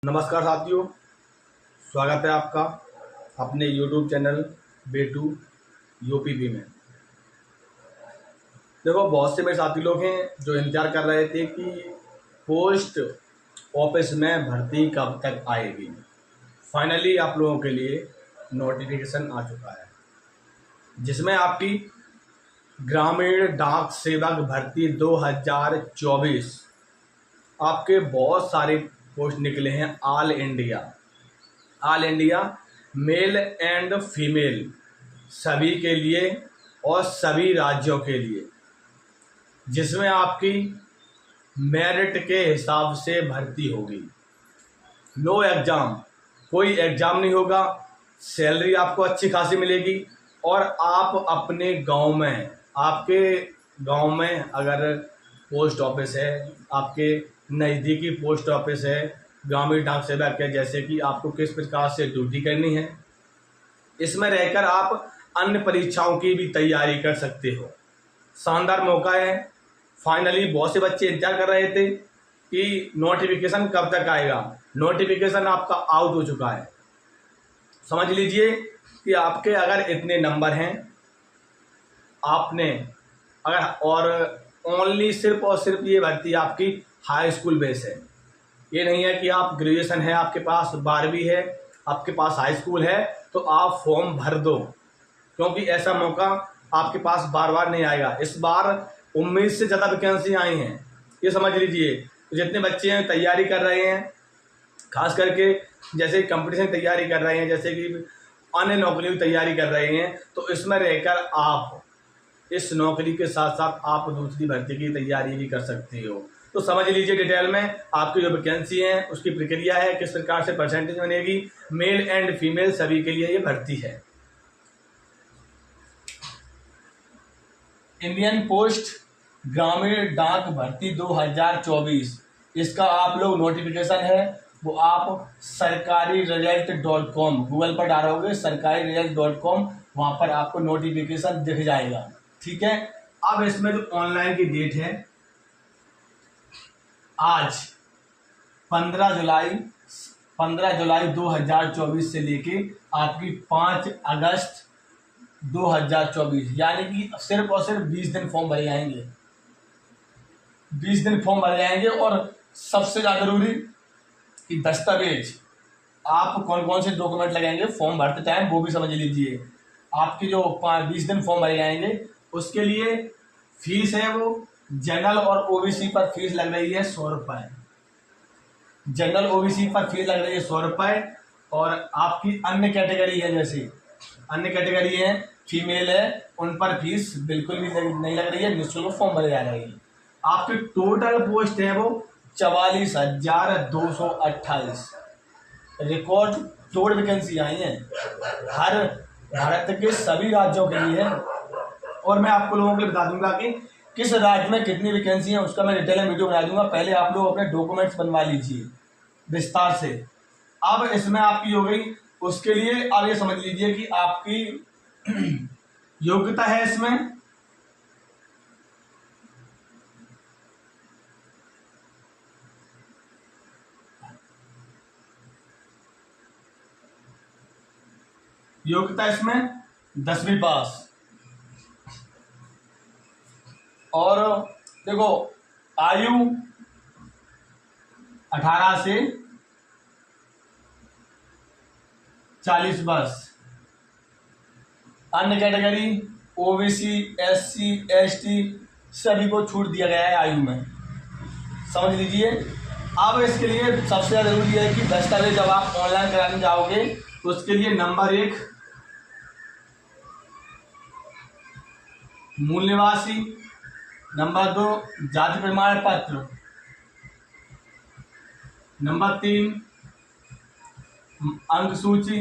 नमस्कार साथियों, स्वागत है आपका अपने YouTube चैनल बेटू यूपीपी में। देखो, बहुत से मेरे साथी लोग हैं जो इंतजार कर रहे थे कि पोस्ट ऑफिस में भर्ती कब तक आएगी। फाइनली आप लोगों के लिए नोटिफिकेशन आ चुका है, जिसमें आपकी ग्रामीण डाक सेवक भर्ती 2024 आपके बहुत सारे पोस्ट निकले हैं। All India male and female सभी के लिए और सभी राज्यों के लिए, जिसमें आपकी मेरिट के हिसाब से भर्ती होगी। नो एग्ज़ाम, कोई एग्ज़ाम नहीं होगा। सैलरी आपको अच्छी खासी मिलेगी और आप अपने गांव में, आपके गांव में अगर पोस्ट ऑफिस है, आपके नज़दीकी पोस्ट ऑफिस है, ग्रामीण डाक सेवक है, जैसे कि आपको किस प्रकार से ड्यूटी करनी है, इसमें रहकर आप अन्य परीक्षाओं की भी तैयारी कर सकते हो। शानदार मौका है। फाइनली बहुत से बच्चे इंतजार कर रहे थे कि नोटिफिकेशन कब तक आएगा। नोटिफिकेशन आपका आउट हो चुका है। समझ लीजिए कि आपके अगर इतने नंबर हैं, आपने अगर, और ओनली सिर्फ और सिर्फ ये भर्ती आपकी हाई स्कूल बेस है। ये नहीं है कि आप ग्रेजुएशन है, आपके पास 12वीं है, आपके पास हाई स्कूल है तो आप फॉर्म भर दो, क्योंकि ऐसा मौका आपके पास बार बार नहीं आएगा। इस बार 19 से ज़्यादा वैकेंसी आई हैं, ये समझ लीजिए। तो जितने बच्चे हैं तैयारी कर रहे हैं, खास करके जैसे कंपटीशन की तैयारी कर रहे हैं, जैसे कि अन्य नौकरियों की तैयारी कर रहे हैं, तो इसमें रहकर आप इस नौकरी के साथ साथ आप दूसरी भर्ती की तैयारी भी कर सकते हो। तो समझ लीजिए डिटेल में आपकी जो वैकेंसी है, उसकी प्रक्रिया है, किस प्रकार से परसेंटेज बनेगी। मेल एंड फीमेल सभी के लिए ये भर्ती है। इंडियन पोस्ट ग्रामीण डाक भर्ती 2024, इसका आप लोग नोटिफिकेशन है वो आप sarkariresult.com गूगल पर डालोगे, sarkariresult.com, वहां पर आपको नोटिफिकेशन दिख जाएगा। ठीक है। अब इसमें जो ऑनलाइन की डेट है, आज 15 जुलाई 2024 से लेके आपकी 5 अगस्त 2024, यानी कि सिर्फ और सिर्फ 20 दिन फॉर्म भरे जाएंगे। 20 दिन फॉर्म भरे जाएंगे। और सबसे ज़्यादा जरूरी कि दस्तावेज, आप कौन कौन से डॉक्यूमेंट लगाएंगे फॉर्म भरते टाइम, वो भी समझ लीजिए। आपकी जो 20 दिन फॉर्म भरे जाएंगे, उसके लिए फीस है वो जनरल और ओबीसी पर फीस लग रही है 100 रुपये। जनरल ओबीसी पर फीस लग रही है 100 रुपये। और आपकी अन्य कैटेगरी है, जैसे अन्य कैटेगरी है फीमेल है, उन पर फीस बिल्कुल भी नहीं लग रही है, निःशुल्क फॉर्म भरे जा रही है। आपकी टोटल पोस्ट है वो 44,228। रिकॉर्ड तोड़ वैकेंसी आई हैं, हर भारत के सभी राज्यों के लिए है। और मैं आपको लोगों को बता दूंगा कि किस राज्य में कितनी वैकेंसी है, उसका मैं डिटेल में वीडियो बना दूंगा। पहले आप लोग अपने डॉक्यूमेंट्स बनवा लीजिए विस्तार से। अब इसमें आपकी हो गई, उसके लिए आप ये समझ लीजिए कि आपकी योग्यता है इसमें इसमें 10वीं पास। और देखो, आयु 18 से 40 वर्ष। अन्य कैटेगरी ओबीसी, एससी, एसटी सभी को छूट दिया गया है आयु में, समझ लीजिए। अब इसके लिए सबसे ज़्यादा जरूरी है कि दस्तावेज जब आप ऑनलाइन कराने जाओगे तो उसके लिए नंबर 1 मूल निवासी, नंबर 2 जाति प्रमाण पत्र, नंबर 3 अंक सूची,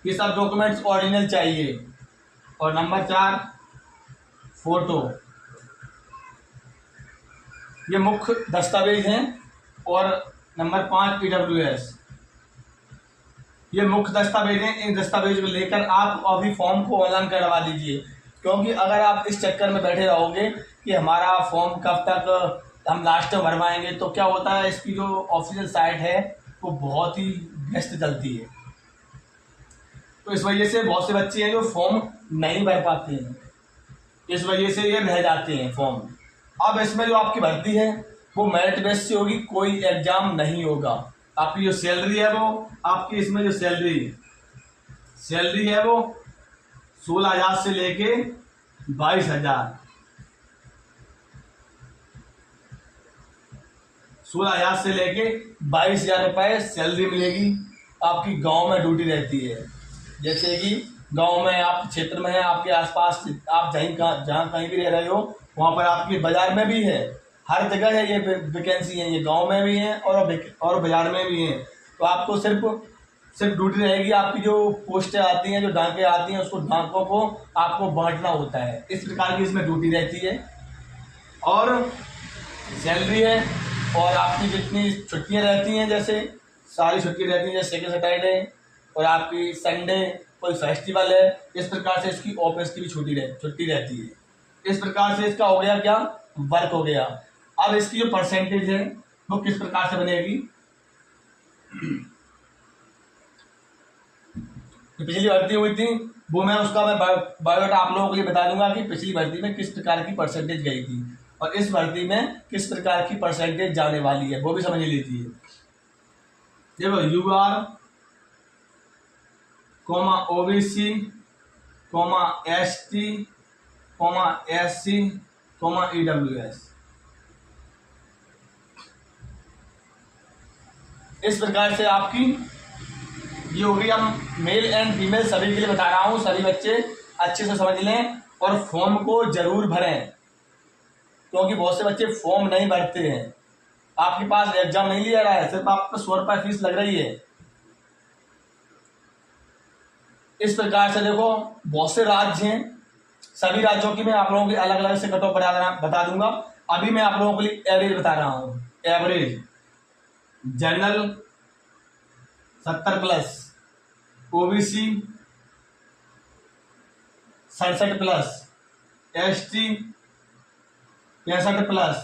ये सब डॉक्यूमेंट्स ओरिजिनल चाहिए। और नंबर 4 फोटो। ये मुख्य दस्तावेज हैं। और नंबर 5 EWS, ये मुख्य दस्तावेज हैं। इन दस्तावेज को लेकर आप अभी फॉर्म को ऑनलाइन करवा दीजिए, क्योंकि अगर आप इस चक्कर में बैठे रहोगे कि हमारा फॉर्म कब तक हम लास्ट में भरवाएंगे। तो क्या होता है, इसकी जो ऑफिशियल साइट है वो बहुत ही व्यस्त चलती है, तो इस वजह से बहुत से बच्चे हैं जो फॉर्म नहीं भर पाते हैं, इस वजह से ये रह जाते हैं फॉर्म। अब इसमें जो आपकी भर्ती है वो मेरिट बेस से होगी, कोई एग्जाम नहीं होगा। आपकी जो सैलरी है वो आपकी इसमें जो सैलरी है वो 16,000 से लेके 22,000, 16,000 से लेके 22,000 रुपये सैलरी मिलेगी। आपकी गांव में ड्यूटी रहती है, जैसे कि गांव में आप क्षेत्र में है, आपके आसपास आप जहाँ कहीं भी रह रहे हो वहाँ पर आपकी बाजार में भी है, हर जगह है ये वैकेंसी है, ये गांव में भी है और बाजार में भी है। तो आपको सिर्फ ड्यूटी रहेगी, आपकी जो पोस्टें आती हैं, जो डाकें आती हैं, उसको डाकों को आपको बांटना होता है, इस प्रकार की इसमें ड्यूटी रहती है। और सैलरी है, और आपकी जितनी छुट्टियां रहती हैं, जैसे सारी छुट्टी रहती हैं, जैसे सेकंड सैटरडे और आपकी संडे, कोई फेस्टिवल है, इस प्रकार से इसकी ऑफिस की भी छुट्टी रहती है। इस प्रकार से इसका हो गया क्या, वर्क हो गया। अब इसकी जो परसेंटेज है वो किस प्रकार से बनेगी, तो पिछली भर्ती हुई थी वो मैं बायोडाटा आप लोगों के लिए बता दूंगा कि पिछली भर्ती में किस प्रकार की परसेंटेज गई थी और इस भर्ती में किस प्रकार की परसेंटेज जाने वाली है, वो भी समझ लीजिए। देखो, UR, OBC, ST, SC, EWS, इस प्रकार से आपकी ये हो गई। हम मेल एंड फीमेल सभी के लिए बता रहा हूँ, सभी बच्चे अच्छे से समझ लें और फॉर्म को जरूर भरें, क्योंकि बहुत से बच्चे फॉर्म नहीं भरते हैं। आपके पास एग्जाम नहीं लिया रहा है, सिर्फ आपको 100 रुपये फीस लग रही है। इस प्रकार से देखो, बहुत से राज्य हैं, सभी राज्यों की मैं आप लोगों की अलग अलग से कट ऑफ बता दूंगा। अभी मैं आप लोगों के लिए एवरेज बता रहा हूँ। Average general 70+, OBC 67+, ST 65+,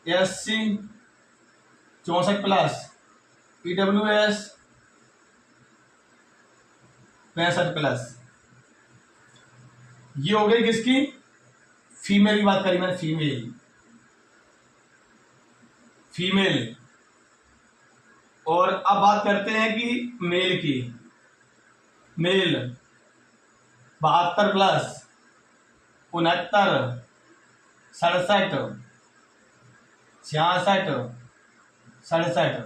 SC 64+, EWS 65+। ये हो गई किसकी, फीमेल की बात करी मैंने, फीमेल। और अब बात करते हैं कि मेल की। मेल 72+, 69, 67, 66, 67,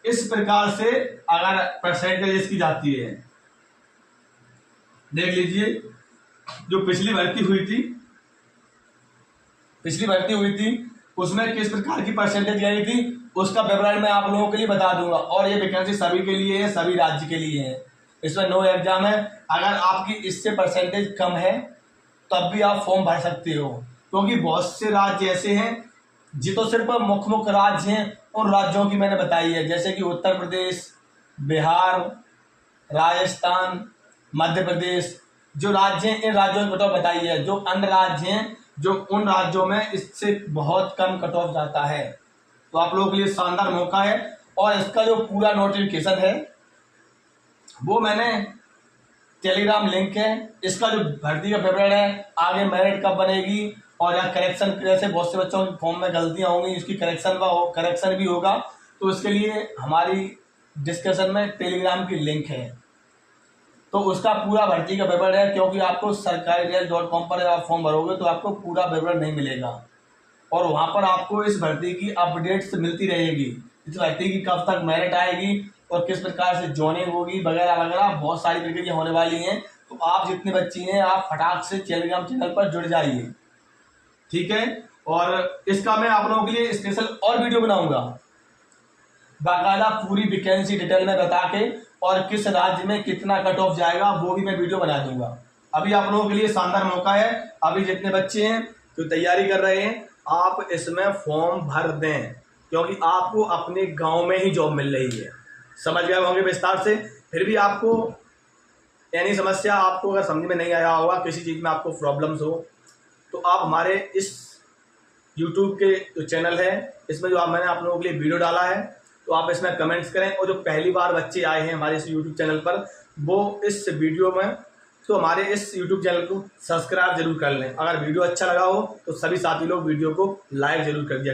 इस प्रकार से अगर परसेंटेज इसकी जाती है। देख लीजिए, जो पिछली भर्ती हुई थी उसमें किस प्रकार की परसेंटेज गई थी, उसका विवरण मैं आप लोगों के लिए बता दूंगा। और ये वैकेंसी सभी के लिए है, सभी राज्य के लिए है, इसमें नो एग्जाम है। अगर आपकी इससे परसेंटेज कम है तब भी आप फॉर्म भर सकते हो, क्योंकि बहुत से राज्य ऐसे हैं जी, तो सिर्फ मुख्य राज्य हैं, उन राज्यों की मैंने बताई है, जैसे कि उत्तर प्रदेश, बिहार, राजस्थान, मध्य प्रदेश, जो राज्य हैं इन राज्यों की कट ऑफ बताई है। जो अन्य राज्य हैं, जो उन राज्यों में इससे बहुत कम कट ऑफ जाता है। तो आप लोगों के लिए शानदार मौका है। और इसका जो पूरा नोटिफिकेशन है वो मैंने टेलीग्राम लिंक है, इसका जो भर्ती का विवरण है, आगे मेरिट कब बनेगी और या करेक्शन कैसे, बहुत से बच्चों के फॉर्म में गलतियां होंगी, इसकी करेक्शन भी होगा, तो इसके लिए हमारी डिस्कशन में टेलीग्राम की लिंक है, तो उसका पूरा भर्ती का विवरण है। क्योंकि आपको sarkari.com पर आप फॉर्म भरोगे तो आपको पूरा विवरण नहीं मिलेगा, और वहां पर आपको इस भर्ती की अपडेट्स मिलती रहेगी, इस भर्ती की कब तक मेरिट आएगी और किस प्रकार से जॉइनिंग होगी वगैरह वगैरह, बहुत सारी प्रक्रिया होने वाली हैं। तो आप जितने बच्चे हैं आप फटाक से टेलीग्राम चैनल पर जुड़ जाइए, ठीक है। और इसका मैं आप लोगों के लिए स्पेशल और वीडियो बनाऊंगा, बाकायदा पूरी वैकेंसी डिटेल में बता के, और किस राज्य में कितना कट ऑफ जाएगा वो भी मैं वीडियो बना दूंगा। अभी आप लोगों के लिए शानदार मौका है, अभी जितने बच्चे हैं जो तैयारी कर रहे हैं आप इसमें फॉर्म भर दें, क्योंकि आपको अपने गांव में ही जॉब मिल रही है। समझ गए होंगे विस्तार से। फिर भी आपको यानी समस्या, आपको अगर समझ में नहीं आया होगा, किसी चीज़ में आपको प्रॉब्लम्स हो, तो आप हमारे इस यूट्यूब के जो चैनल है इसमें जो मैंने आप लोगों के लिए वीडियो डाला है, तो आप इसमें कमेंट्स करें। और जो पहली बार बच्चे आए हैं हमारे इस यूट्यूब चैनल पर, वो इस वीडियो में तो हमारे इस यूट्यूब चैनल को सब्सक्राइब जरूर कर लें। अगर वीडियो अच्छा लगा हो तो सभी साथी लोग वीडियो को लाइक जरूर कर दिया।